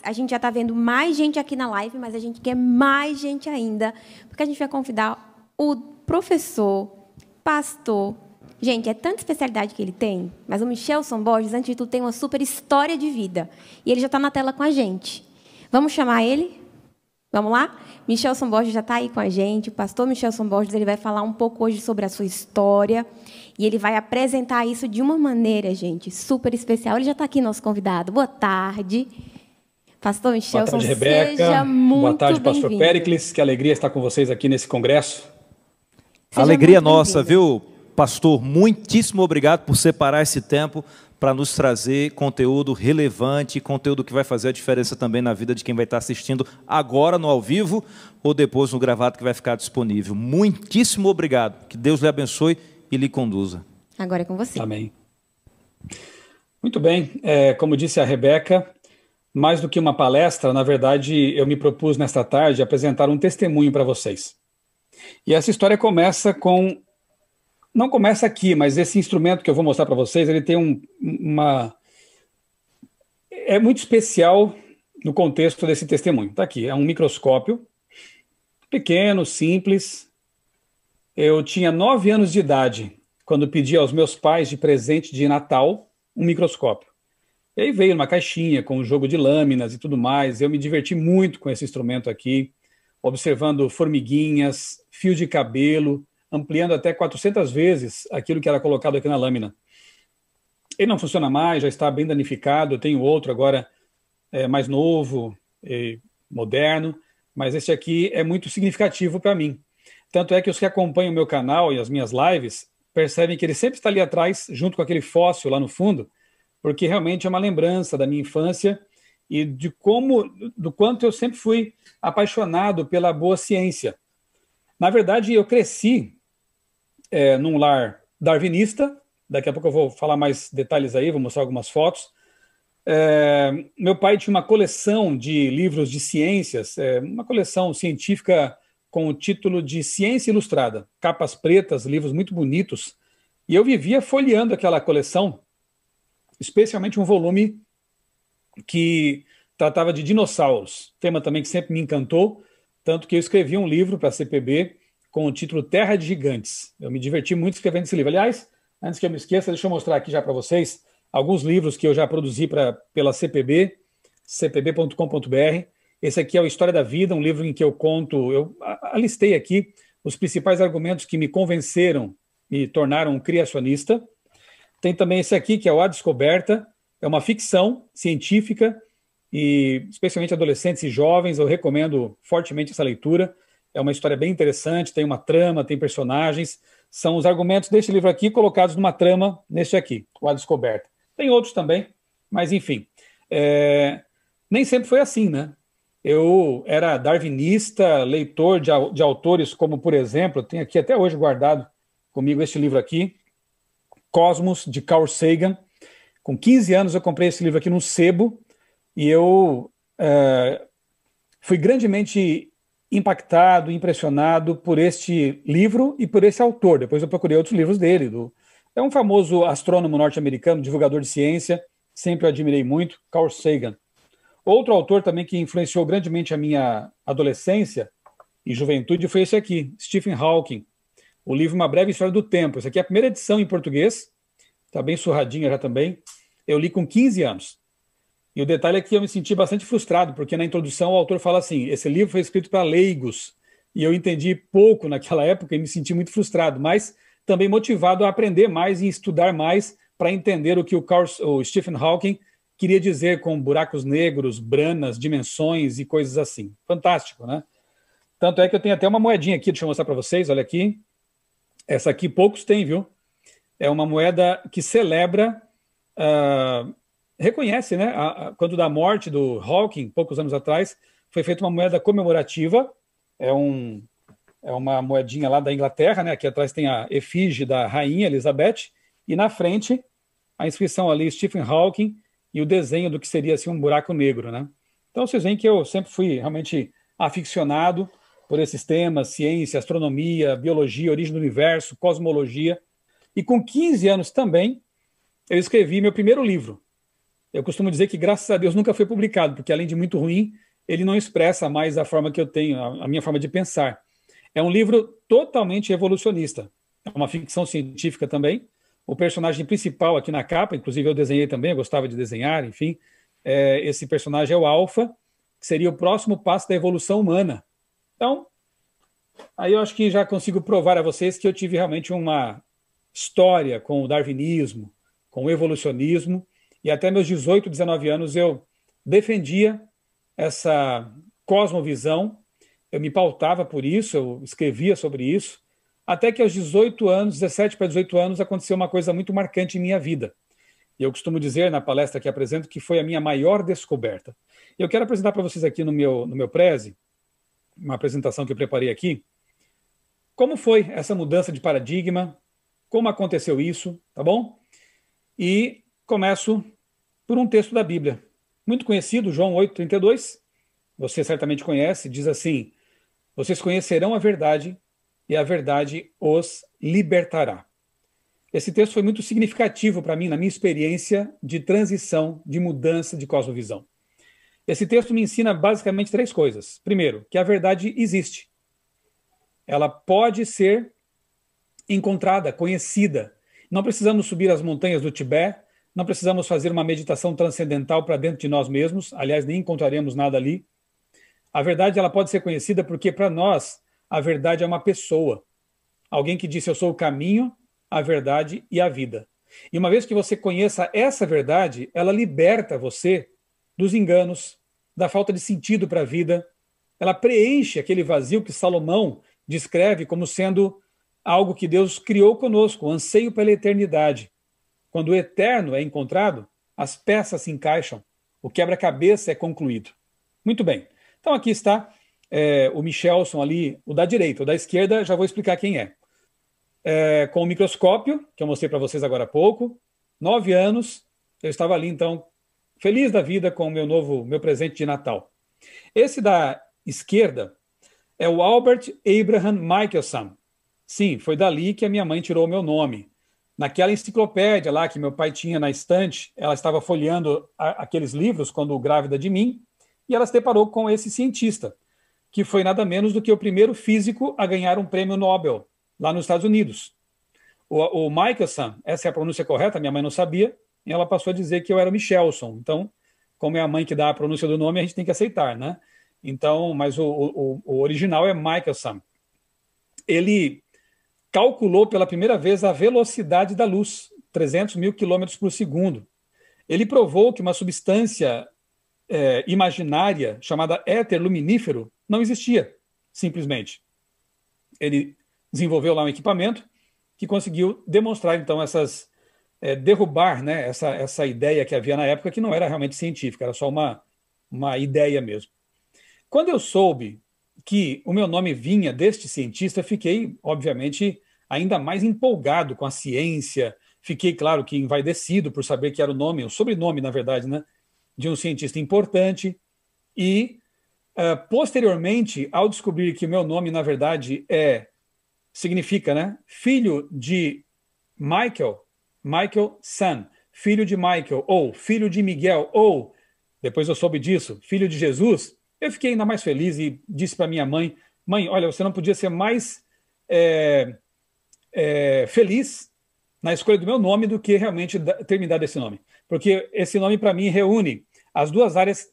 a gente já está vendo mais gente aqui na live, mas a gente quer mais gente ainda, porque a gente vai convidar o professor, pastor. Gente, é tanta especialidade que ele tem, mas o Michelson Borges, antes de tudo, tem uma super história de vida. E ele já está na tela com a gente. Vamos chamar ele? Vamos lá? Michelson Borges já está aí com a gente. O pastor Michelson Borges, ele vai falar um pouco hoje sobre a sua história. E ele vai apresentar isso de uma maneira, gente, super especial. Ele já está aqui, nosso convidado. Boa tarde. Pastor Michelson, boa tarde, Rebeca. Seja muito boa tarde, pastor bem-vindo. Péricles. Que alegria estar com vocês aqui nesse congresso. Seja alegria nossa, viu, pastor? Muitíssimo obrigado por separar esse tempo para nos trazer conteúdo relevante, conteúdo que vai fazer a diferença também na vida de quem vai estar assistindo agora no ao vivo ou depois no gravado que vai ficar disponível. Muitíssimo obrigado. Que Deus lhe abençoe e lhe conduza. Agora é com você. Amém. Muito bem. Como disse a Rebeca, mais do que uma palestra, na verdade, eu me propus nesta tarde apresentar um testemunho para vocês. E essa história começa com... Não começa aqui, mas esse instrumento que eu vou mostrar para vocês, ele tem é muito especial no contexto desse testemunho. Está aqui, é um microscópio, pequeno, simples. Eu tinha 9 anos de idade, quando pedi aos meus pais de presente de Natal um microscópio. E aí veio numa caixinha com um jogo de lâminas e tudo mais. Eu me diverti muito com esse instrumento aqui, observando formiguinhas, fio de cabelo, ampliando até 400 vezes aquilo que era colocado aqui na lâmina. Ele não funciona mais, já está bem danificado. Eu tenho outro agora mais novo, moderno, mas esse aqui é muito significativo para mim. Tanto é que os que acompanham o meu canal e as minhas lives percebem que ele sempre está ali atrás, junto com aquele fóssil lá no fundo, porque realmente é uma lembrança da minha infância e do quanto eu sempre fui apaixonado pela boa ciência. Na verdade, eu cresci num lar darwinista. Daqui a pouco eu vou falar mais detalhes aí, vou mostrar algumas fotos. Meu pai tinha uma coleção de livros de ciências, uma coleção científica com o título de Ciência Ilustrada, capas pretas, livros muito bonitos, e eu vivia folheando aquela coleção, especialmente um volume que tratava de dinossauros, tema também que sempre me encantou, tanto que eu escrevi um livro para a CPB com o título Terra de Gigantes. Eu me diverti muito escrevendo esse livro. Aliás, antes que eu me esqueça, deixa eu mostrar aqui já para vocês alguns livros que eu já produzi pela CPB, cpb.com.br. Esse aqui é o História da Vida, um livro em que eu alistei aqui os principais argumentos que me convenceram, me tornaram um criacionista. Tem também esse aqui, que é o A Descoberta, é uma ficção científica, e especialmente adolescentes e jovens, eu recomendo fortemente essa leitura. É uma história bem interessante, tem uma trama, tem personagens. São os argumentos deste livro aqui colocados numa trama neste aqui, o A Descoberta. Tem outros também, mas enfim. Nem sempre foi assim, né? Eu era darwinista, leitor de autores como, por exemplo, tenho aqui até hoje guardado comigo este livro aqui, Cosmos, de Carl Sagan. Com 15 anos eu comprei esse livro aqui num sebo e eu fui grandemente impactado, impressionado por este livro e por esse autor. Depois eu procurei outros livros dele. É um famoso astrônomo norte-americano, divulgador de ciência, sempre eu admirei muito, Carl Sagan. Outro autor também que influenciou grandemente a minha adolescência e juventude foi esse aqui, Stephen Hawking. O livro Uma Breve História do Tempo. Essa aqui é a primeira edição em português, está bem surradinha já também. Eu li com 15 anos. E o detalhe é que eu me senti bastante frustrado, porque na introdução o autor fala assim, esse livro foi escrito para leigos, e eu entendi pouco naquela época e me senti muito frustrado, mas também motivado a aprender mais e estudar mais para entender o que o Stephen Hawking queria dizer com buracos negros, branas, dimensões e coisas assim. Fantástico, né? Tanto é que eu tenho até uma moedinha aqui, deixa eu mostrar para vocês, olha aqui. Essa aqui poucos têm, viu? É uma moeda que celebra, reconhece, né? Quando da morte do Hawking, poucos anos atrás, foi feita uma moeda comemorativa, é uma moedinha lá da Inglaterra, né? Aqui atrás tem a efígie da rainha Elizabeth, e na frente a inscrição ali, Stephen Hawking, e o desenho do que seria assim, um buraco negro, né? Então vocês veem que eu sempre fui realmente aficionado por esses temas, ciência, astronomia, biologia, origem do universo, cosmologia. E com 15 anos também, eu escrevi meu primeiro livro. Eu costumo dizer que, graças a Deus, nunca foi publicado, porque além de muito ruim, ele não expressa mais a forma que eu tenho, a minha forma de pensar. É um livro totalmente evolucionista. É uma ficção científica também. O personagem principal aqui na capa, inclusive eu desenhei também, eu gostava de desenhar, enfim. Esse personagem é o Alpha, que seria o próximo passo da evolução humana. Então, aí eu acho que já consigo provar a vocês que eu tive realmente uma história com o darwinismo, com o evolucionismo, e até meus 18, 19 anos eu defendia essa cosmovisão, eu me pautava por isso, eu escrevia sobre isso, até que aos 18 anos, 17 para 18 anos, aconteceu uma coisa muito marcante em minha vida. E eu costumo dizer na palestra que apresento que foi a minha maior descoberta. Eu quero apresentar para vocês aqui no meu Prezi, uma apresentação que eu preparei aqui, como foi essa mudança de paradigma, como aconteceu isso, tá bom? E começo por um texto da Bíblia, muito conhecido, João 8,32, você certamente conhece, diz assim: vocês conhecerão a verdade e a verdade os libertará. Esse texto foi muito significativo para mim, na minha experiência de transição, de mudança de cosmovisão. Esse texto me ensina basicamente 3 coisas. Primeiro, que a verdade existe. Ela pode ser encontrada, conhecida. Não precisamos subir as montanhas do Tibete, não precisamos fazer uma meditação transcendental para dentro de nós mesmos, aliás, nem encontraremos nada ali. A verdade ela pode ser conhecida porque, para nós, a verdade é uma pessoa. Alguém que disse: eu sou o caminho, a verdade e a vida. E uma vez que você conheça essa verdade, ela liberta você dos enganos, da falta de sentido para a vida. Ela preenche aquele vazio que Salomão descreve como sendo algo que Deus criou conosco, o anseio pela eternidade. Quando o eterno é encontrado, as peças se encaixam, o quebra-cabeça é concluído. Muito bem. Então aqui está o Michelson ali, o da direita. O da esquerda já vou explicar quem é. Com o microscópio, que eu mostrei para vocês agora há pouco, 9 anos, eu estava ali então, feliz da vida com o meu presente de Natal. Esse da esquerda é o Albert Abraham Michelson. Sim, foi dali que a minha mãe tirou o meu nome. Naquela enciclopédia lá que meu pai tinha na estante, ela estava folheando aqueles livros quando grávida de mim, e ela se deparou com esse cientista, que foi nada menos do que o primeiro físico a ganhar um prêmio Nobel lá nos Estados Unidos. O Michelson, essa é a pronúncia correta, minha mãe não sabia, e ela passou a dizer que eu era o Michelson. Então, como é a mãe que dá a pronúncia do nome, a gente tem que aceitar, né? Então, mas o original é Michelson. Ele calculou pela primeira vez a velocidade da luz, 300 mil quilômetros por segundo. Ele provou que uma substância imaginária chamada éter luminífero não existia, simplesmente. Ele desenvolveu lá um equipamento que conseguiu demonstrar, então, derrubar, né, essa ideia que havia na época, que não era realmente científica, era só uma ideia mesmo. Quando eu soube que o meu nome vinha deste cientista, fiquei, obviamente, ainda mais empolgado com a ciência, fiquei, claro, que envaidecido por saber que era o sobrenome, na verdade, né, de um cientista importante, e, posteriormente, ao descobrir que o meu nome, na verdade, significa, né, filho de Michael Son, filho de Michael, ou filho de Miguel, ou, depois eu soube disso, filho de Jesus, eu fiquei ainda mais feliz e disse para minha mãe: mãe, olha, você não podia ser mais feliz na escolha do meu nome do que realmente ter me dado esse nome. Porque esse nome, para mim, reúne as 2 áreas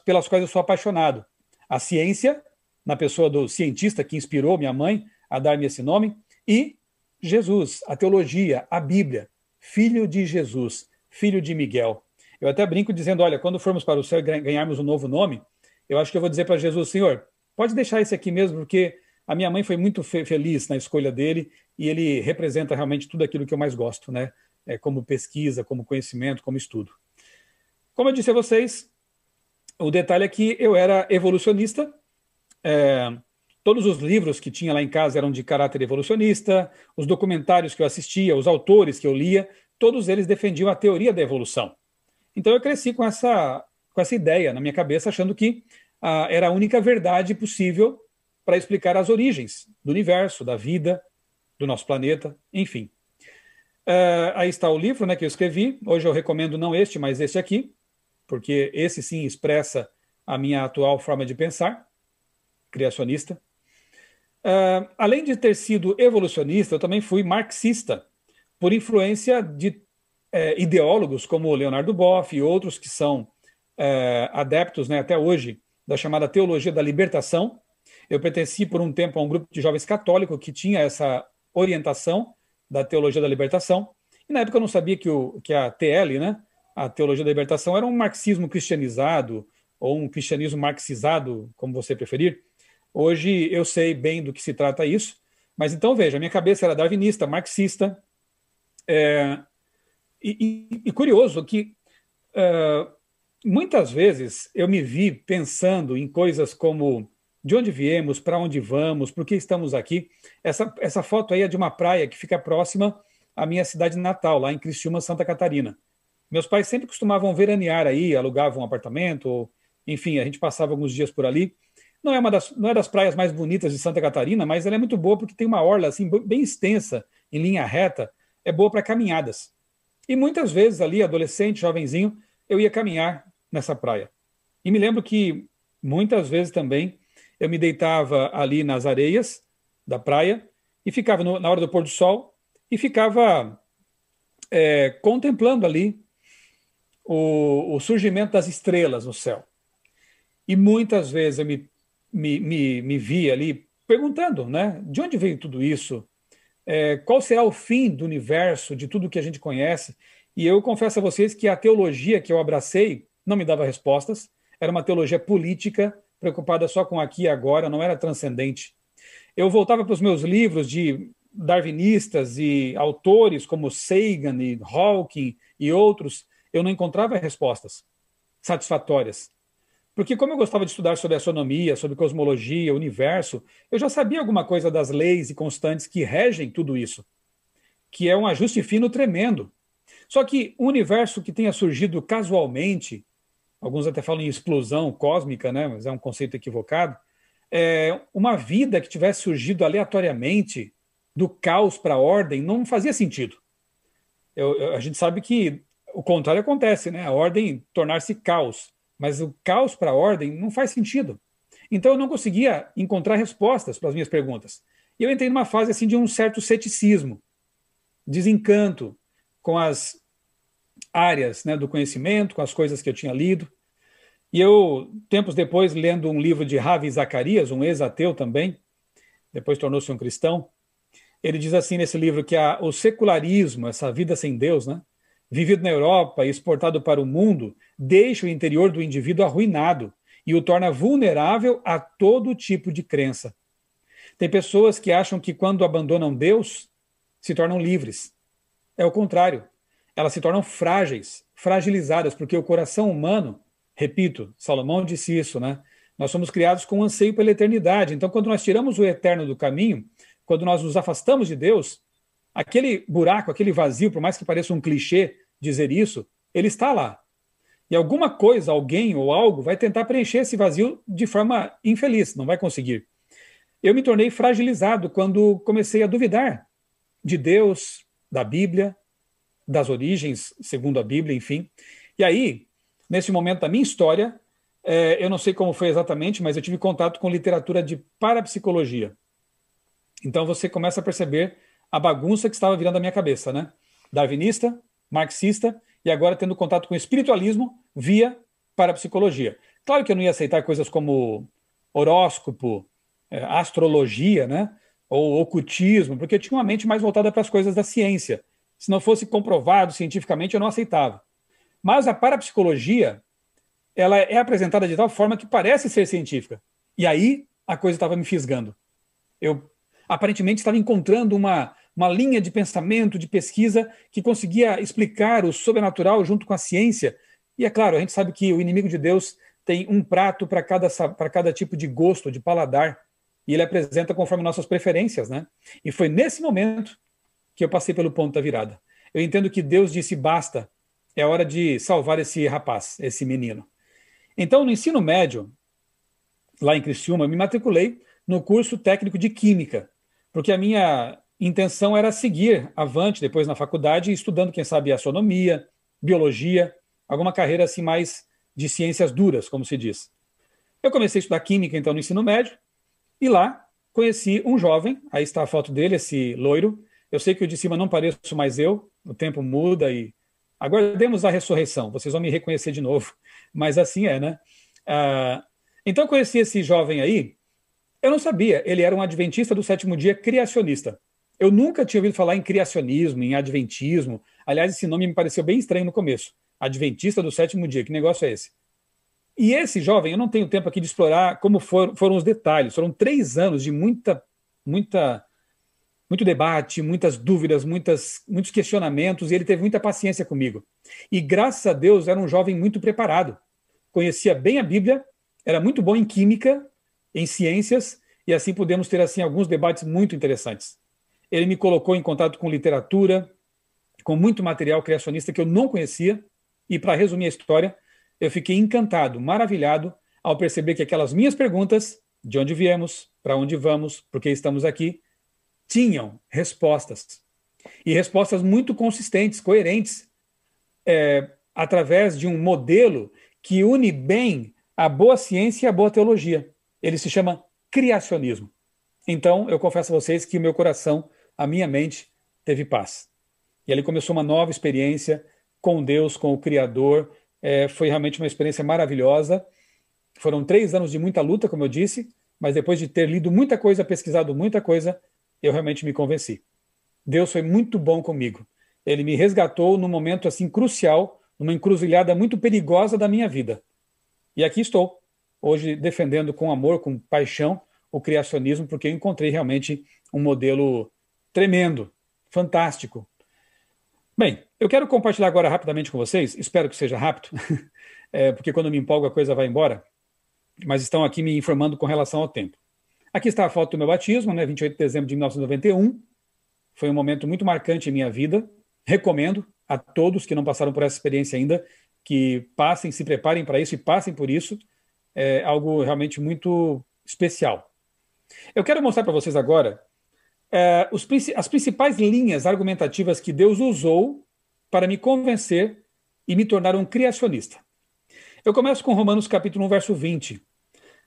pelas quais eu sou apaixonado. A ciência, na pessoa do cientista que inspirou minha mãe a dar-me esse nome, e Jesus, a teologia, a Bíblia, filho de Jesus, filho de Miguel. Eu até brinco dizendo: olha, quando formos para o céu e ganharmos um novo nome, eu acho que eu vou dizer para Jesus: Senhor, pode deixar esse aqui mesmo, porque a minha mãe foi muito feliz na escolha dele e ele representa realmente tudo aquilo que eu mais gosto, né? Como pesquisa, como conhecimento, como estudo. Como eu disse a vocês, o detalhe é que eu era evolucionista, todos os livros que tinha lá em casa eram de caráter evolucionista, os documentários que eu assistia, os autores que eu lia, todos eles defendiam a teoria da evolução. Então eu cresci com essa ideia na minha cabeça, achando que era a única verdade possível para explicar as origens do universo, da vida, do nosso planeta, enfim. Aí está o livro, né, que eu escrevi. Hoje eu recomendo não este, mas este aqui, porque esse sim expressa a minha atual forma de pensar, criacionista. Além de ter sido evolucionista, eu também fui marxista, por influência de ideólogos como Leonardo Boff e outros que são adeptos, né, até hoje, da chamada teologia da libertação. Eu pertenci por um tempo a um grupo de jovens católicos que tinha essa orientação da teologia da libertação. E na época eu não sabia que a TL, né, a teologia da libertação, era um marxismo cristianizado ou um cristianismo marxizado, como você preferir. Hoje eu sei bem do que se trata isso, mas então veja, a minha cabeça era darwinista, marxista, e curioso que muitas vezes eu me vi pensando em coisas como de onde viemos, para onde vamos, por que estamos aqui. Essa foto aí é de uma praia que fica próxima à minha cidade natal, lá em Criciúma, Santa Catarina. Meus pais sempre costumavam veranear aí, alugavam um apartamento, ou, enfim, a gente passava alguns dias por ali. Não é das praias mais bonitas de Santa Catarina, mas ela é muito boa porque tem uma orla assim, bem extensa, em linha reta, é boa para caminhadas. E muitas vezes ali, adolescente, jovenzinho, eu ia caminhar nessa praia. E me lembro que muitas vezes também eu me deitava ali nas areias da praia e ficava na hora do pôr do sol e ficava contemplando ali o surgimento das estrelas no céu. E muitas vezes eu me via ali perguntando, né, de onde veio tudo isso? Qual será o fim do universo, de tudo que a gente conhece? E eu confesso a vocês que a teologia que eu abracei não me dava respostas, era uma teologia política, preocupada só com aqui e agora, não era transcendente. Eu voltava para os meus livros de darwinistas e autores como Sagan e Hawking e outros, eu não encontrava respostas satisfatórias. Porque como eu gostava de estudar sobre astronomia, sobre cosmologia, universo, eu já sabia alguma coisa das leis e constantes que regem tudo isso, que é um ajuste fino tremendo. Só que um universo que tenha surgido casualmente, alguns até falam em explosão cósmica, né? Mas é um conceito equivocado, uma vida que tivesse surgido aleatoriamente, do caos para a ordem, não fazia sentido. A gente sabe que o contrário acontece, né? A ordem tornar-se caos, mas o caos para a ordem não faz sentido. Então eu não conseguia encontrar respostas para as minhas perguntas. E eu entrei numa fase assim de um certo ceticismo, desencanto com as áreas, né, do conhecimento, com as coisas que eu tinha lido. E eu, tempos depois, lendo um livro de Ravi Zacarias, um ex-ateu também, depois tornou-se um cristão, ele diz assim nesse livro que o secularismo, essa vida sem Deus, né, vivido na Europa e exportado para o mundo, deixa o interior do indivíduo arruinado e o torna vulnerável a todo tipo de crença. Tem pessoas que acham que quando abandonam Deus, se tornam livres. É o contrário. Elas se tornam frágeis, fragilizadas, porque o coração humano, repito, Salomão disse isso, né? Nós somos criados com um anseio pela eternidade. Então, quando nós tiramos o eterno do caminho, quando nós nos afastamos de Deus, aquele buraco, aquele vazio, por mais que pareça um clichê dizer isso, ele está lá. E alguma coisa, alguém ou algo vai tentar preencher esse vazio de forma infeliz, não vai conseguir. Eu me tornei fragilizado quando comecei a duvidar de Deus, da Bíblia, das origens, segundo a Bíblia, enfim. E aí, nesse momento da minha história, eu não sei como foi exatamente, mas eu tive contato com literatura de parapsicologia. Então você começa a perceber a bagunça que estava virando a minha cabeça, né? Darwinista, marxista, e agora tendo contato com o espiritualismo via parapsicologia. Claro que eu não ia aceitar coisas como horóscopo, astrologia, né? Ou ocultismo, porque eu tinha uma mente mais voltada para as coisas da ciência. Se não fosse comprovado cientificamente, eu não aceitava. Mas a parapsicologia, ela é apresentada de tal forma que parece ser científica. E aí a coisa estava me fisgando. Eu aparentemente estava encontrando uma linha de pensamento, de pesquisa, que conseguia explicar o sobrenatural junto com a ciência. E é claro, a gente sabe que o inimigo de Deus tem um prato para cada tipo de gosto, de paladar, e ele apresenta conforme nossas preferências, né? E foi nesse momento que eu passei pelo ponto da virada. Eu entendo que Deus disse basta, é hora de salvar esse rapaz, esse menino. Então, no ensino médio, lá em Criciúma, eu me matriculei no curso técnico de Química, porque a minha intenção era seguir avante depois na faculdade, estudando, quem sabe, astronomia, biologia, alguma carreira assim mais de ciências duras, como se diz. Eu comecei a estudar química, então, no ensino médio, e lá conheci um jovem, aí está a foto dele, esse loiro. Eu sei que o de cima não pareço mais eu, o tempo muda e aguardemos a ressurreição, vocês vão me reconhecer de novo, mas assim é, né? Então eu conheci esse jovem aí, eu não sabia, ele era um adventista do sétimo dia criacionista. Eu nunca tinha ouvido falar em criacionismo, em adventismo. Aliás, esse nome me pareceu bem estranho no começo. Adventista do sétimo dia, que negócio é esse? E esse jovem, eu não tenho tempo aqui de explorar como foram os detalhes. Foram 3 anos de muito debate, muitas dúvidas, muitos questionamentos, e ele teve muita paciência comigo. E graças a Deus era um jovem muito preparado. Conhecia bem a Bíblia, era muito bom em química, em ciências, e assim pudemos ter assim alguns debates muito interessantes. Ele me colocou em contato com literatura, com muito material criacionista que eu não conhecia, e para resumir a história, eu fiquei encantado, maravilhado, ao perceber que aquelas minhas perguntas, de onde viemos, para onde vamos, por que estamos aqui, tinham respostas. E respostas muito consistentes, coerentes, através de um modelo que une bem a boa ciência e a boa teologia. Ele se chama criacionismo. Então, eu confesso a vocês que o meu coração, a minha mente, teve paz. E ali começou uma nova experiência com Deus, com o Criador. Foi realmente uma experiência maravilhosa. Foram 3 anos de muita luta, como eu disse, mas depois de ter lido muita coisa, pesquisado muita coisa, eu realmente me convenci. Deus foi muito bom comigo. Ele me resgatou num momento assim crucial, numa encruzilhada muito perigosa da minha vida. E aqui estou, hoje defendendo com amor, com paixão, o criacionismo, porque eu encontrei realmente um modelo tremendo, fantástico. Bem, eu quero compartilhar agora rapidamente com vocês, espero que seja rápido, porque quando me empolgo a coisa vai embora, mas estão aqui me informando com relação ao tempo. Aqui está a foto do meu batismo, né, 28 de dezembro de 1991, foi um momento muito marcante em minha vida, recomendo a todos que não passaram por essa experiência ainda, que passem, se preparem para isso e passem por isso, é algo realmente muito especial. Eu quero mostrar para vocês agora as principais linhas argumentativas que Deus usou para me convencer e me tornar um criacionista. Eu começo com Romanos capítulo 1, verso 20.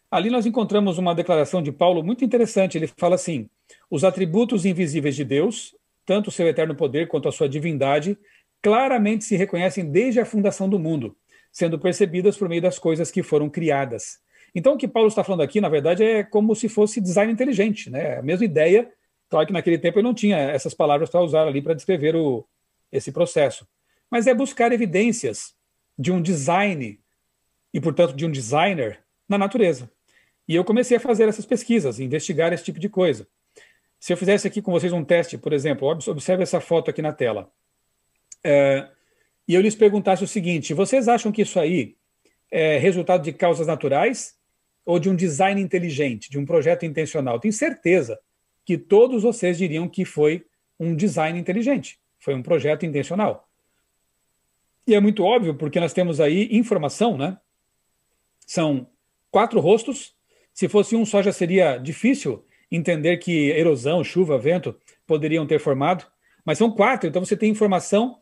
Ali nós encontramos uma declaração de Paulo muito interessante. Ele fala assim: os atributos invisíveis de Deus, tanto o seu eterno poder quanto a sua divindade, claramente se reconhecem desde a fundação do mundo, sendo percebidas por meio das coisas que foram criadas. Então o que Paulo está falando aqui, na verdade, é como se fosse design inteligente, né? A mesma ideia. Claro que naquele tempo eu não tinha essas palavras para usar ali para descrever esse processo. Mas é buscar evidências de um design e, portanto, de um designer na natureza. E eu comecei a fazer essas pesquisas, investigar esse tipo de coisa. Se eu fizesse aqui com vocês um teste, por exemplo, observe essa foto aqui na tela, e eu lhes perguntasse o seguinte: vocês acham que isso aí é resultado de causas naturais ou de um design inteligente, de um projeto intencional? Tenho certeza que todos vocês diriam que foi um design inteligente, foi um projeto intencional. E é muito óbvio, porque nós temos aí informação, né? São 4 rostos. Se fosse um só, já seria difícil entender que erosão, chuva, vento poderiam ter formado. Mas são 4, então você tem informação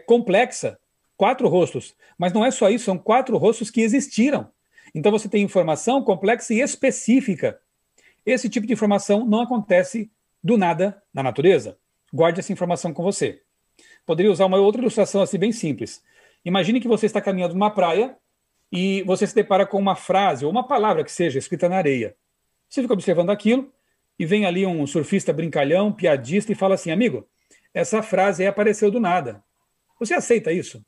complexa. 4 rostos. Mas não é só isso, são 4 rostos que existiram. Então você tem informação complexa e específica. Esse tipo de informação não acontece do nada na natureza. Guarde essa informação com você. Poderia usar uma outra ilustração assim bem simples. Imagine que você está caminhando numa praia e você se depara com uma frase ou uma palavra que seja escrita na areia. Você fica observando aquilo e vem ali um surfista brincalhão, piadista e fala assim: amigo, essa frase aí apareceu do nada. Você aceita isso?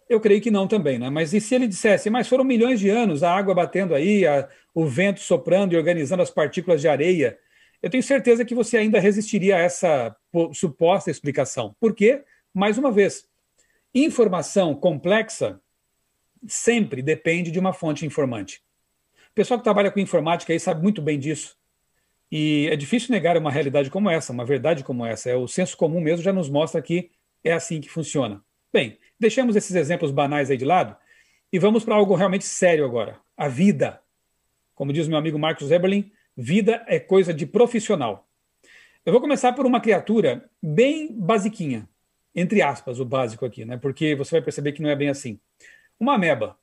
Eu creio que não também, né? Mas e se ele dissesse: mas foram milhões de anos, a água batendo aí, o vento soprando e organizando as partículas de areia? Eu tenho certeza que você ainda resistiria a essa suposta explicação. Por quê? Mais uma vez, informação complexa sempre depende de uma fonte informante. O pessoal que trabalha com informática aí sabe muito bem disso. E é difícil negar uma realidade como essa, uma verdade como essa. O senso comum mesmo já nos mostra que é assim que funciona. Bem, deixemos esses exemplos banais aí de lado e vamos para algo realmente sério agora. A vida. Como diz meu amigo Marcos Eberlin, vida é coisa de profissional. Eu vou começar por uma criatura bem basiquinha, entre aspas, o básico aqui, né? Porque você vai perceber que não é bem assim. Uma ameba,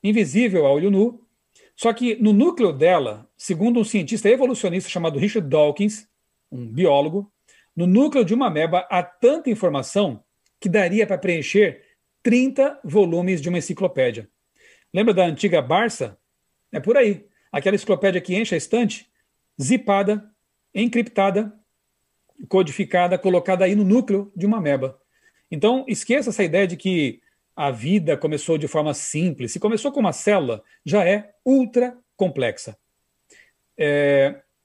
invisível a olho nu, só que no núcleo dela, segundo um cientista evolucionista chamado Richard Dawkins, um biólogo, no núcleo de uma ameba há tanta informação que daria para preencher 30 volumes de uma enciclopédia. Lembra da antiga Barça? É por aí. Aquela enciclopédia que enche a estante, zipada, encriptada, codificada, colocada aí no núcleo de uma ameba. Então, esqueça essa ideia de que a vida começou de forma simples. Se começou com uma célula, já é ultra complexa.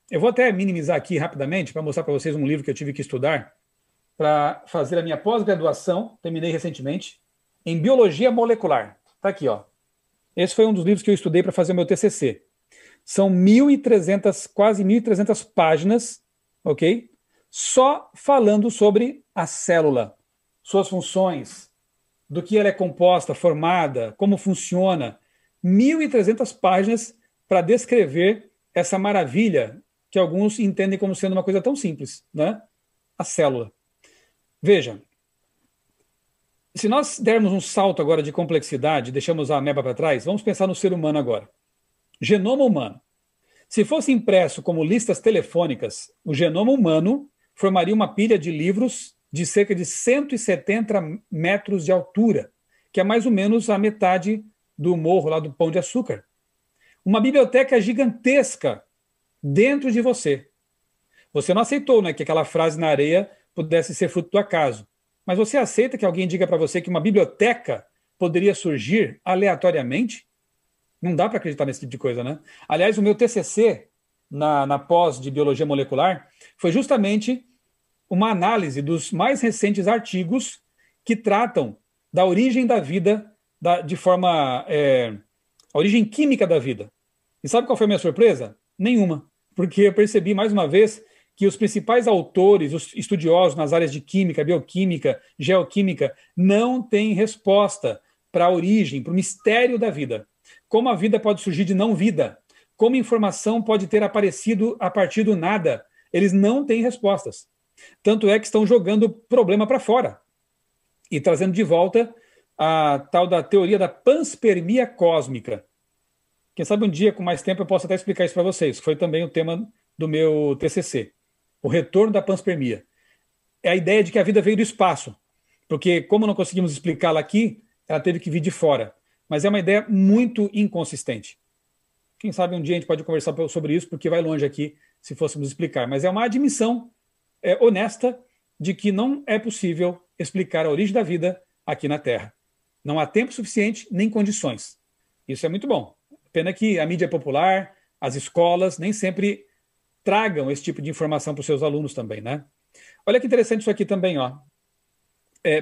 Eu vou até minimizar aqui rapidamente para mostrar para vocês um livro que eu tive que estudar para fazer a minha pós-graduação, terminei recentemente, em Biologia Molecular. Está aqui, ó. Esse foi um dos livros que eu estudei para fazer o meu TCC. São 1.300, quase 1.300 páginas, ok? Só falando sobre a célula, suas funções, do que ela é composta, formada, como funciona. 1.300 páginas para descrever essa maravilha que alguns entendem como sendo uma coisa tão simples, né? A célula. Veja, se nós dermos um salto agora de complexidade, deixamos a ameba para trás, vamos pensar no ser humano agora. Genoma humano. Se fosse impresso como listas telefônicas, o genoma humano formaria uma pilha de livros de cerca de 170 metros de altura, que é mais ou menos a metade do morro lá do Pão de Açúcar. Uma biblioteca gigantesca dentro de você. Você não aceitou, né, que aquela frase na areia pudesse ser fruto do acaso. Mas você aceita que alguém diga para você que uma biblioteca poderia surgir aleatoriamente? Não dá para acreditar nesse tipo de coisa, né? Aliás, o meu TCC, na pós de Biologia Molecular, foi justamente uma análise dos mais recentes artigos que tratam da origem da vida, a origem química da vida. E sabe qual foi a minha surpresa? Nenhuma. Porque eu percebi, mais uma vez, que os principais autores, os estudiosos nas áreas de química, bioquímica, geoquímica, não têm resposta para a origem, para o mistério da vida. Como a vida pode surgir de não vida? Como informação pode ter aparecido a partir do nada? Eles não têm respostas. Tanto é que estão jogando o problema para fora e trazendo de volta a tal da teoria da panspermia cósmica. Quem sabe um dia, com mais tempo, eu posso até explicar isso para vocês. Foi também o tema do meu TCC. O retorno da panspermia. É a ideia de que a vida veio do espaço, porque como não conseguimos explicá-la aqui, ela teve que vir de fora. Mas é uma ideia muito inconsistente. Quem sabe um dia a gente pode conversar sobre isso, porque vai longe aqui se fôssemos explicar. Mas é uma admissão honesta de que não é possível explicar a origem da vida aqui na Terra. Não há tempo suficiente nem condições. Isso é muito bom. Pena que a mídia popular, as escolas, nem sempre tragam esse tipo de informação para os seus alunos também, né? Olha que interessante isso aqui também, ó.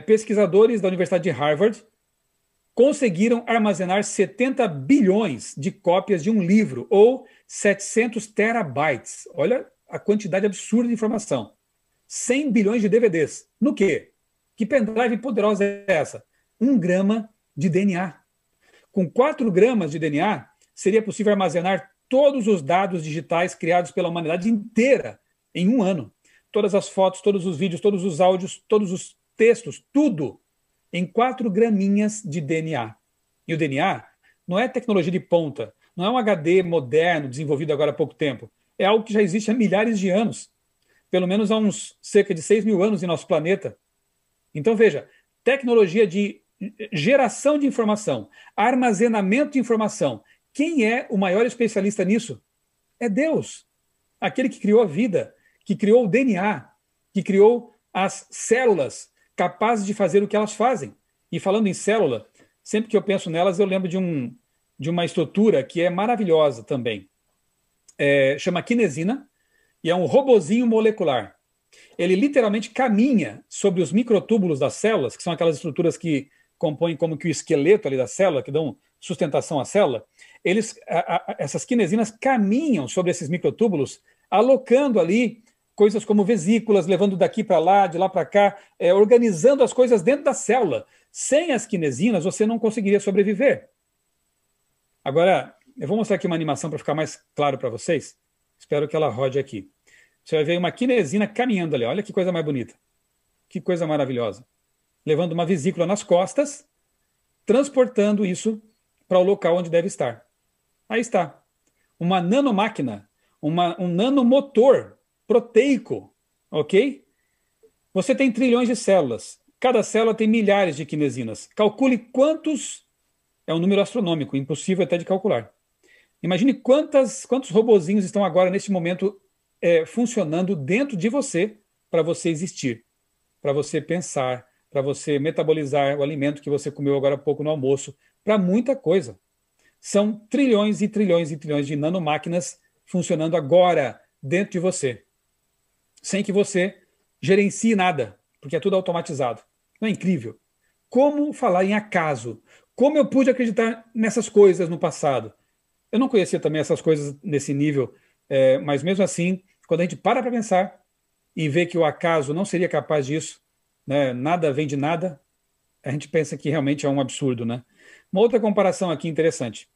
Pesquisadores da Universidade de Harvard conseguiram armazenar 70 bilhões de cópias de um livro, ou 700 terabytes. Olha a quantidade absurda de informação. 100 bilhões de DVDs. No quê? Que pendrive poderosa é essa? 1 grama de DNA. Com 4 gramas de DNA, seria possível armazenar todos os dados digitais criados pela humanidade inteira em 1 ano. Todas as fotos, todos os vídeos, todos os áudios, todos os textos, tudo em 4 graminhas de DNA. E o DNA não é tecnologia de ponta, não é um HD moderno, desenvolvido agora há pouco tempo. É algo que já existe há milhares de anos, pelo menos há uns cerca de 6 mil anos em nosso planeta. Então, veja, tecnologia de geração de informação, armazenamento de informação. Quem é o maior especialista nisso? É Deus. Aquele que criou a vida, que criou o DNA, que criou as células capazes de fazer o que elas fazem. E falando em célula, sempre que eu penso nelas, eu lembro de uma estrutura que é maravilhosa também. Chama quinesina, e é um robozinho molecular. Ele literalmente caminha sobre os microtúbulos das células, que são aquelas estruturas que compõem como que o esqueleto ali da célula, que dão sustentação à célula. Essas quinesinas caminham sobre esses microtúbulos, alocando ali coisas como vesículas, levando daqui para lá, de lá para cá, organizando as coisas dentro da célula. Sem as quinesinas, você não conseguiria sobreviver. Agora, eu vou mostrar aqui uma animação para ficar mais claro para vocês. Espero que ela rode aqui. Você vai ver uma quinesina caminhando ali. Olha que coisa mais bonita. Que coisa maravilhosa. Levando uma vesícula nas costas, transportando isso para o local onde deve estar. Aí está. Uma nanomáquina, um nanomotor proteico, ok? Você tem trilhões de células. Cada célula tem milhares de quinesinas. Calcule quantos... É um número astronômico, impossível até de calcular. Imagine quantos robozinhos estão agora, neste momento, funcionando dentro de você para você existir, para você pensar, para você metabolizar o alimento que você comeu agora há pouco no almoço, para muita coisa. São trilhões e trilhões e trilhões de nanomáquinas funcionando agora dentro de você, sem que você gerencie nada, porque é tudo automatizado. Não é incrível? Como falar em acaso? Como eu pude acreditar nessas coisas no passado? Eu não conhecia também essas coisas nesse nível, mas mesmo assim, quando a gente para pensar e vê que o acaso não seria capaz disso, né, nada vem de nada, a gente pensa que realmente é um absurdo, né? Uma outra comparação aqui interessante.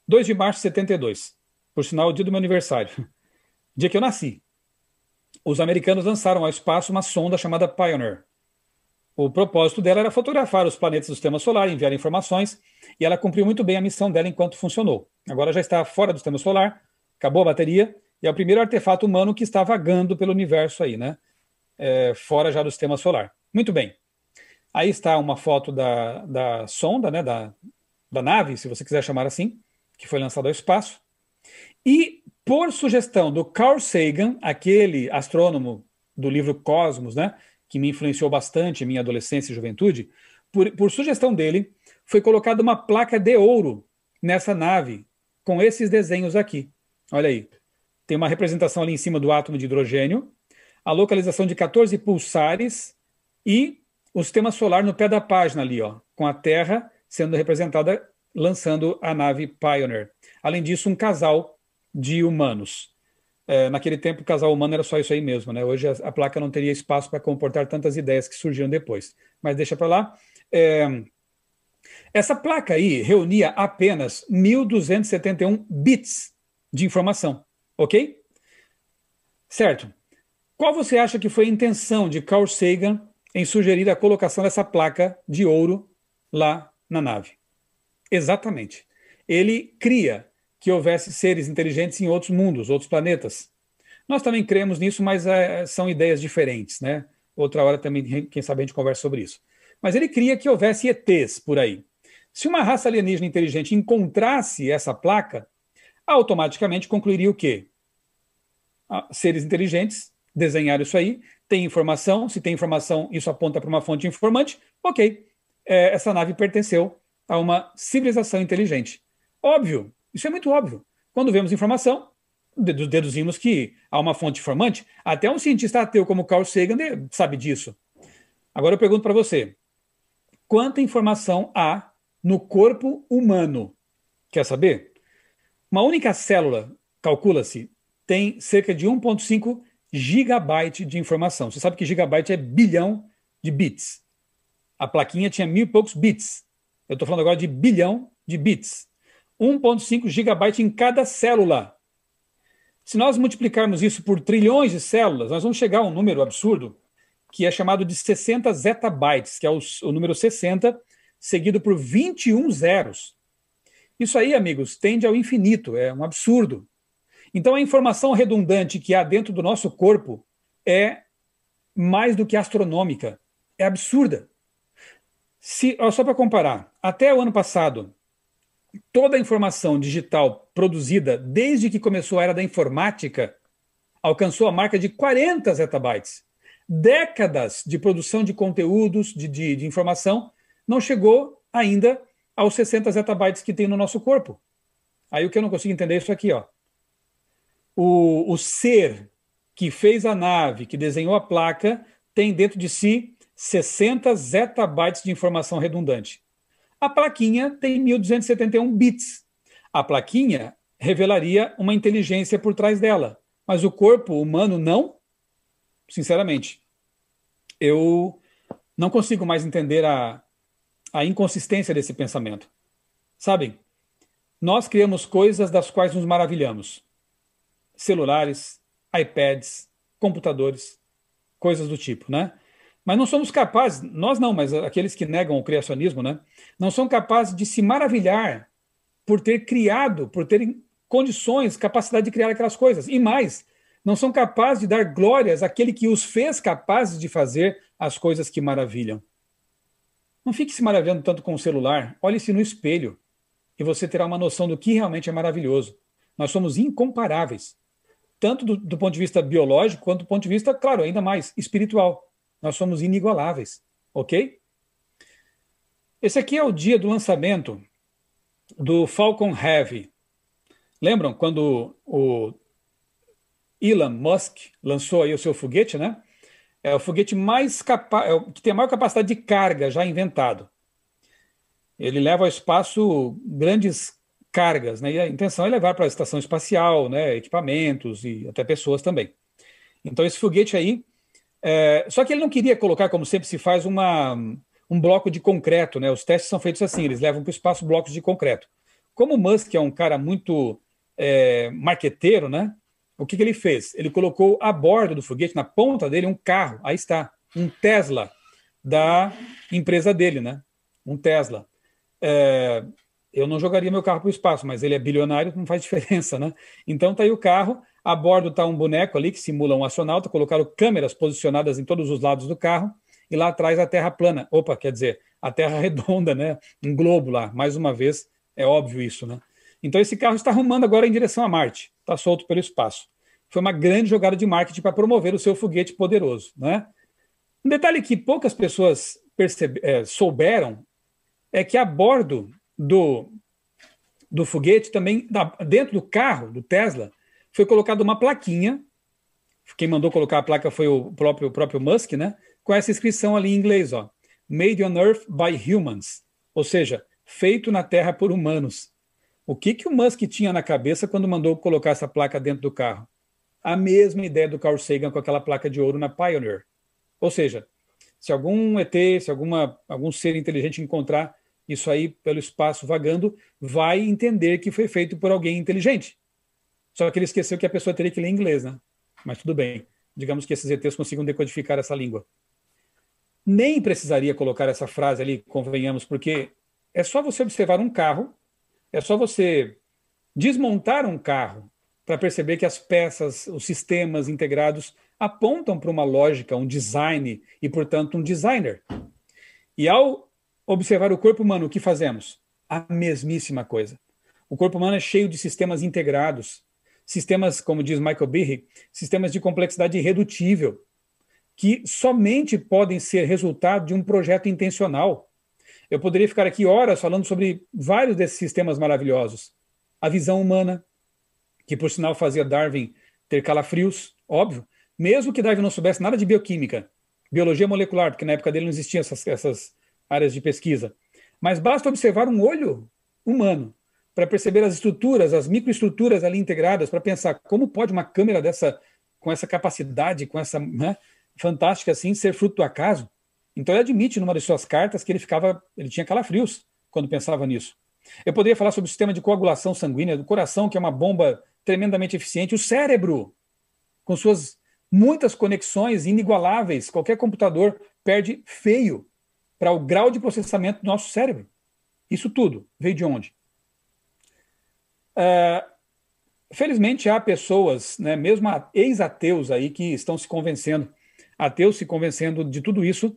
2 de março de 72, por sinal, o dia do meu aniversário, dia que eu nasci. Os americanos lançaram ao espaço uma sonda chamada Pioneer. O propósito dela era fotografar os planetas do sistema solar, enviar informações, e ela cumpriu muito bem a missão dela enquanto funcionou. Agora já está fora do sistema solar, acabou a bateria, e é o primeiro artefato humano que está vagando pelo universo aí, né? Fora já do sistema solar. Muito bem. Aí está uma foto da sonda, né? Da nave, se você quiser chamar assim, que foi lançada ao espaço. E, por sugestão do Carl Sagan, aquele astrônomo do livro Cosmos, né? Que me influenciou bastante em minha adolescência e juventude, por sugestão dele, foi colocada uma placa de ouro nessa nave, com esses desenhos aqui. Olha aí. Tem uma representação ali em cima do átomo de hidrogênio, a localização de 14 pulsares e o sistema solar no pé da página ali, ó, com a Terra sendo representada, lançando a nave Pioneer. Além disso, um casal de humanos. Naquele tempo, o casal humano era só isso aí mesmo, né? Hoje a placa não teria espaço para comportar tantas ideias que surgiram depois. Mas deixa para lá. Essa placa aí reunia apenas 1.271 bits de informação, ok? Certo. Qual você acha que foi a intenção de Carl Sagan em sugerir a colocação dessa placa de ouro lá na nave? Exatamente. Ele cria que houvesse seres inteligentes em outros mundos, outros planetas. Nós também cremos nisso, mas são ideias diferentes, né? Outra hora também, quem sabe, a gente conversa sobre isso. Mas ele cria que houvesse ETs por aí. Se uma raça alienígena inteligente encontrasse essa placa, automaticamente concluiria o quê? Seres inteligentes desenharam isso aí, tem informação, se tem informação, isso aponta para uma fonte informante, ok, essa nave pertenceu a uma civilização inteligente. Óbvio, isso é muito óbvio. Quando vemos informação, deduzimos que há uma fonte informante, até um cientista ateu como Carl Sagan sabe disso. Agora eu pergunto para você, quanta informação há no corpo humano? Quer saber? Uma única célula, calcula-se, tem cerca de 1,5 gigabyte de informação. Você sabe que gigabyte é bilhão de bits. A plaquinha tinha 1.000 e poucos bits. Eu estou falando agora de bilhão de bits. 1,5 gigabyte em cada célula. Se nós multiplicarmos isso por trilhões de células, nós vamos chegar a um número absurdo, que é chamado de 60 zettabytes, que é o número 60, seguido por 21 zeros. Isso aí, amigos, tende ao infinito, é um absurdo. Então, a informação redundante que há dentro do nosso corpo é mais do que astronômica, é absurda. Só para comparar, até o ano passado, toda a informação digital produzida desde que começou a era da informática alcançou a marca de 40 zettabytes. Décadas de produção de conteúdos, de informação, não chegou ainda aos 60 zettabytes que tem no nosso corpo. Aí o que eu não consigo entender é isso aqui, ó. O ser que fez a nave, que desenhou a placa, tem dentro de si 60 zettabytes de informação redundante. A plaquinha tem 1.271 bits. A plaquinha revelaria uma inteligência por trás dela, mas o corpo humano não? Sinceramente, eu não consigo mais entender a inconsistência desse pensamento. Sabem, nós criamos coisas das quais nos maravilhamos. Celulares, iPads, computadores, coisas do tipo, né? Mas não somos capazes, nós não, mas aqueles que negam o criacionismo, né? Não são capazes de se maravilhar por ter criado, por terem condições, capacidade de criar aquelas coisas. E mais, não são capazes de dar glórias àquele que os fez capazes de fazer as coisas que maravilham. Não fique se maravilhando tanto com o celular, olhe-se no espelho e você terá uma noção do que realmente é maravilhoso. Nós somos incomparáveis, tanto do ponto de vista biológico, quanto do ponto de vista, claro, ainda mais espiritual. Nós somos inigualáveis, ok? Esse aqui é o dia do lançamento do Falcon Heavy. Lembram quando o Elon Musk lançou aí o seu foguete, né? É o foguete mais que tem a maior capacidade de carga já inventado. Ele leva ao espaço grandes cargas, né? E a intenção é levar para a estação espacial, né? Equipamentos e até pessoas também. Então esse foguete aí, só que ele não queria colocar, como sempre se faz, um bloco de concreto, né? Os testes são feitos assim, eles levam para o espaço blocos de concreto. Como o Musk é um cara muito marqueteiro, né? O que ele fez? Ele colocou a bordo do foguete, na ponta dele, um carro. Aí está, um Tesla da empresa dele, né? Um Tesla. Eu não jogaria meu carro para o espaço, mas ele é bilionário, não faz diferença, né? Então tá aí o carro, a bordo está um boneco ali que simula um astronauta, colocaram câmeras posicionadas em todos os lados do carro, e lá atrás a Terra plana. Opa, quer dizer, a Terra redonda, né? Um globo lá, mais uma vez, é óbvio isso, né? Então esse carro está rumando agora em direção a Marte, está solto pelo espaço. Foi uma grande jogada de marketing para promover o seu foguete poderoso, né? Um detalhe que poucas pessoas souberam é que a bordo do foguete, também dentro do carro, do Tesla, foi colocada uma plaquinha. Quem mandou colocar a placa foi o próprio Musk, né? Com essa inscrição ali em inglês, ó, Made on Earth by Humans, ou seja, feito na Terra por humanos. O que o Musk tinha na cabeça quando mandou colocar essa placa dentro do carro? A mesma ideia do Carl Sagan com aquela placa de ouro na Pioneer. Ou seja, se algum ET, se algum ser inteligente encontrar isso aí pelo espaço vagando, vai entender que foi feito por alguém inteligente. Só que ele esqueceu que a pessoa teria que ler inglês, né? Mas tudo bem. Digamos que esses ETs consigam decodificar essa língua. Nem precisaria colocar essa frase ali, convenhamos, porque é só você observar um carro, é só você desmontar um carro para perceber que as peças, os sistemas integrados apontam para uma lógica, um design e, portanto, um designer. E ao observar o corpo humano, o que fazemos? A mesmíssima coisa. O corpo humano é cheio de sistemas integrados, sistemas, como diz Michael Behe, sistemas de complexidade irredutível, que somente podem ser resultado de um projeto intencional. Eu poderia ficar aqui horas falando sobre vários desses sistemas maravilhosos. A visão humana, que por sinal fazia Darwin ter calafrios, óbvio, mesmo que Darwin não soubesse nada de bioquímica, biologia molecular, porque na época dele não existiam essas áreas de pesquisa. Mas basta observar um olho humano para perceber as estruturas, as microestruturas ali integradas, para pensar como pode uma câmera com essa capacidade, com essa, né, fantástica assim, ser fruto do acaso. Então ele admite numa de suas cartas que ele tinha calafrios quando pensava nisso. Eu poderia falar sobre o sistema de coagulação sanguínea do coração, que é uma bomba tremendamente eficiente, o cérebro, com suas muitas conexões inigualáveis. Qualquer computador perde feio para o grau de processamento do nosso cérebro. Isso tudo veio de onde? Felizmente há pessoas, né, mesmo ex-ateus aí, que estão se convencendo, ateus se convencendo de tudo isso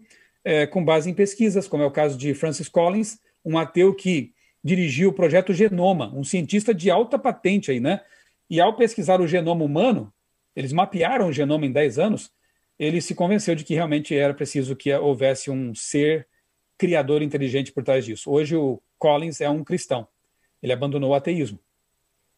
com base em pesquisas, como é o caso de Francis Collins, um ateu que dirigiu o projeto Genoma, um cientista de alta patente aí, né? E ao pesquisar o genoma humano, eles mapearam o genoma em 10 anos, ele se convenceu de que realmente era preciso que houvesse um ser criador inteligente por trás disso. Hoje o Collins é um cristão. Ele abandonou o ateísmo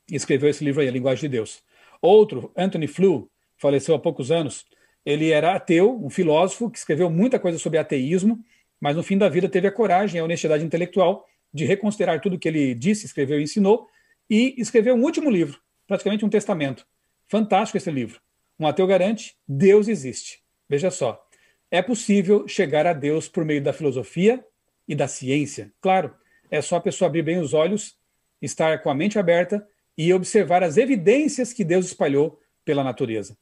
e escreveu esse livro aí, A Linguagem de Deus. Outro, Anthony Flew, faleceu há poucos anos. Ele era ateu, um filósofo que escreveu muita coisa sobre ateísmo, mas no fim da vida teve a coragem e a honestidade intelectual de reconsiderar tudo que ele disse, escreveu e ensinou, e escreveu um último livro, praticamente um testamento. Fantástico esse livro. Um ateu garante, Deus existe. Veja só, é possível chegar a Deus por meio da filosofia e da ciência. Claro, é só a pessoa abrir bem os olhos, estar com a mente aberta e observar as evidências que Deus espalhou pela natureza.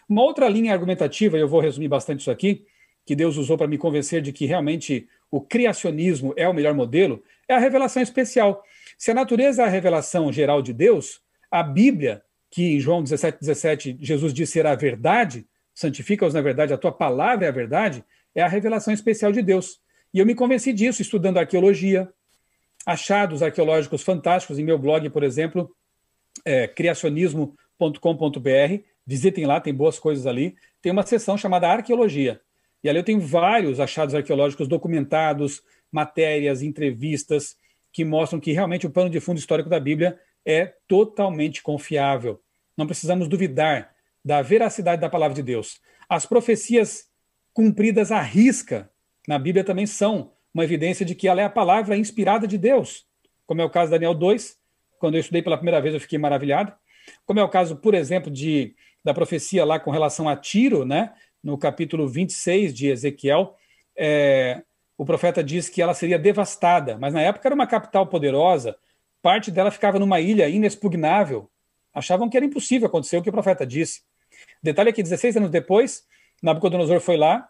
Uma outra linha argumentativa, e eu vou resumir bastante isso aqui, que Deus usou para me convencer de que realmente o criacionismo é o melhor modelo, é a revelação especial. Se a natureza é a revelação geral de Deus, a Bíblia, que em João 17:17 Jesus disse ser a verdade, santifica-os na verdade, a tua palavra é a verdade, é a revelação especial de Deus. E eu me convenci disso estudando arqueologia, achados arqueológicos fantásticos em meu blog, por exemplo, criacionismo.com.br. Visitem lá, tem boas coisas ali. Tem uma seção chamada arqueologia. E ali eu tenho vários achados arqueológicos documentados, matérias, entrevistas, que mostram que realmente o pano de fundo histórico da Bíblia é totalmente confiável. Não precisamos duvidar da veracidade da palavra de Deus. As profecias cumpridas à risca na Bíblia também são uma evidência de que ela é a palavra inspirada de Deus, como é o caso de Daniel 2, quando eu estudei pela primeira vez eu fiquei maravilhado, como é o caso, por exemplo, da profecia lá com relação a Tiro, né? No capítulo 26 de Ezequiel, o profeta diz que ela seria devastada, mas na época era uma capital poderosa, parte dela ficava numa ilha inexpugnável, achavam que era impossível acontecer o que o profeta disse. Detalhe é que 16 anos depois, Nabucodonosor foi lá,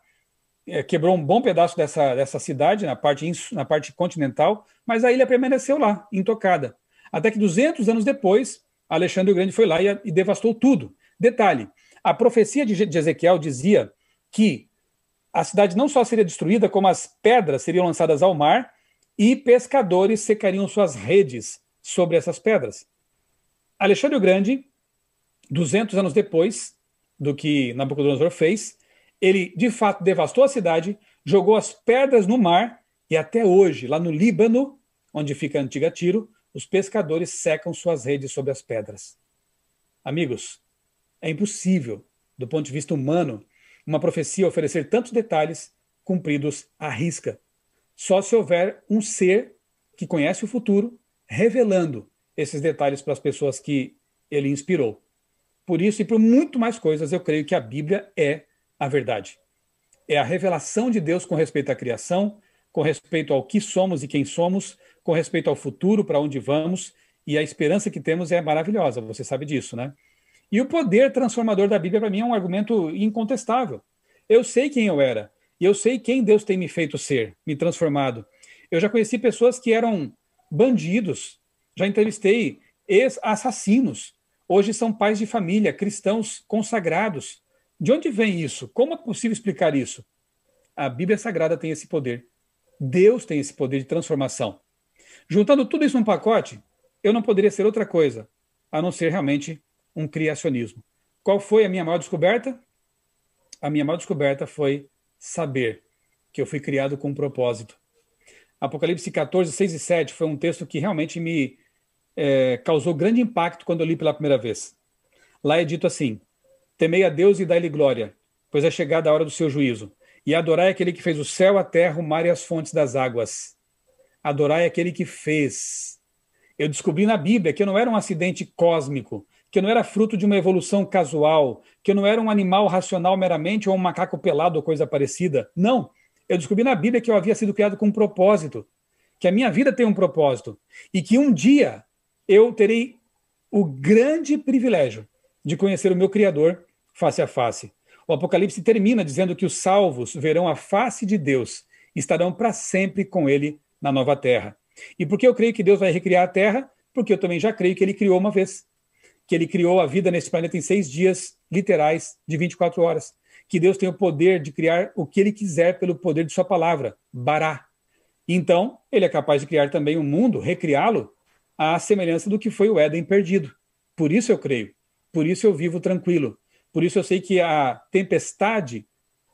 quebrou um bom pedaço dessa cidade, na parte continental, mas a ilha permaneceu lá, intocada. Até que 200 anos depois, Alexandre o Grande foi lá e devastou tudo. Detalhe, a profecia de Ezequiel dizia que a cidade não só seria destruída, como as pedras seriam lançadas ao mar e pescadores secariam suas redes sobre essas pedras. Alexandre o Grande, 200 anos depois do que Nabucodonosor fez, ele de fato devastou a cidade, jogou as pedras no mar e até hoje, lá no Líbano, onde fica a antiga Tiro, os pescadores secam suas redes sobre as pedras. Amigos, é impossível, do ponto de vista humano, uma profecia oferecer tantos detalhes cumpridos à risca. Só se houver um ser que conhece o futuro, revelando esses detalhes para as pessoas que ele inspirou. Por isso e por muito mais coisas, eu creio que a Bíblia é a verdade. É a revelação de Deus com respeito à criação, com respeito ao que somos e quem somos, com respeito ao futuro, para onde vamos, e a esperança que temos é maravilhosa, você sabe disso, né? E o poder transformador da Bíblia, para mim, é um argumento incontestável. Eu sei quem eu era, e eu sei quem Deus tem me feito ser, me transformado. Eu já conheci pessoas que eram bandidos, já entrevistei ex-assassinos, hoje são pais de família, cristãos consagrados. De onde vem isso? Como é possível explicar isso? A Bíblia Sagrada tem esse poder. Deus tem esse poder de transformação. Juntando tudo isso num pacote, eu não poderia ser outra coisa, a não ser realmente um criacionismo. Qual foi a minha maior descoberta? A minha maior descoberta foi saber que eu fui criado com um propósito. Apocalipse 14, 6 e 7 foi um texto que realmente me causou grande impacto quando eu li pela primeira vez. Lá é dito assim: temei a Deus e dai-lhe glória, pois é chegada a hora do seu juízo. E adorai aquele que fez o céu, a terra, o mar e as fontes das águas. Adorai aquele que fez. Eu descobri na Bíblia que eu não era um acidente cósmico, que eu não era fruto de uma evolução casual, que eu não era um animal racional meramente ou um macaco pelado ou coisa parecida. Não. Eu descobri na Bíblia que eu havia sido criado com um propósito, que a minha vida tem um propósito e que um dia eu terei o grande privilégio de conhecer o meu Criador face a face. O Apocalipse termina dizendo que os salvos verão a face de Deus e estarão para sempre com ele na nova terra. E por que eu creio que Deus vai recriar a terra? Porque eu também já creio que ele criou uma vez. Que ele criou a vida nesse planeta em 6 dias literais de 24 horas. Que Deus tem o poder de criar o que ele quiser pelo poder de sua palavra, Bará. Então, ele é capaz de criar também um mundo, recriá-lo, à semelhança do que foi o Éden perdido. Por isso eu creio. Por isso eu vivo tranquilo. Por isso eu sei que a tempestade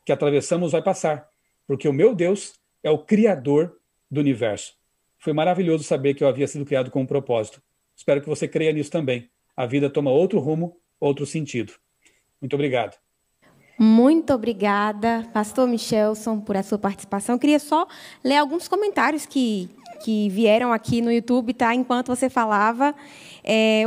que atravessamos vai passar. Porque o meu Deus é o Criador do universo. Foi maravilhoso saber que eu havia sido criado com um propósito. Espero que você creia nisso também. A vida toma outro rumo, outro sentido. Muito obrigado. Muito obrigada, pastor Michelson, por a sua participação. Eu queria só ler alguns comentários que vieram aqui no YouTube, tá? Enquanto você falava.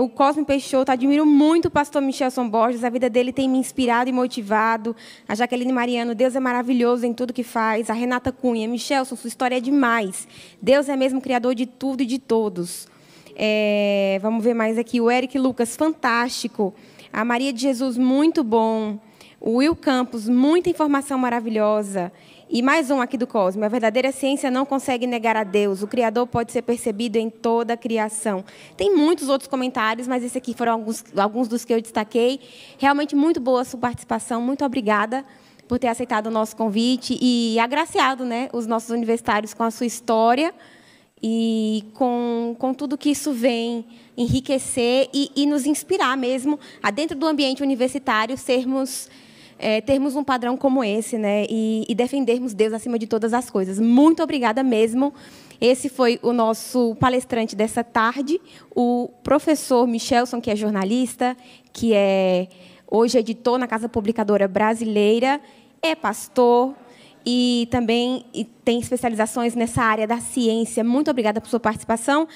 O Cosme Peixoto, admiro muito o pastor Michelson Borges, a vida dele tem me inspirado e motivado. A Jaqueline Mariano, Deus é maravilhoso em tudo que faz. A Renata Cunha, Michelson, sua história é demais. Deus é mesmo criador de tudo e de todos. Vamos ver mais aqui. O Eric Lucas, fantástico. A Maria de Jesus, muito bom. O Will Campos, muita informação maravilhosa. E mais um aqui do Cosme. A verdadeira ciência não consegue negar a Deus. O Criador pode ser percebido em toda a criação. Tem muitos outros comentários, mas esses aqui foram alguns dos que eu destaquei. Realmente muito boa a sua participação. Muito obrigada por ter aceitado o nosso convite e agraciado, né, os nossos universitários com a sua história e com tudo que isso vem enriquecer e nos inspirar mesmo a, dentro do ambiente universitário, termos um padrão como esse, né, e defendermos Deus acima de todas as coisas. Muito obrigada mesmo. Esse foi o nosso palestrante dessa tarde, o professor Michelson, que é jornalista, que é hoje editor na Casa Publicadora Brasileira, é pastor e também tem especializações nessa área da ciência. Muito obrigada por sua participação.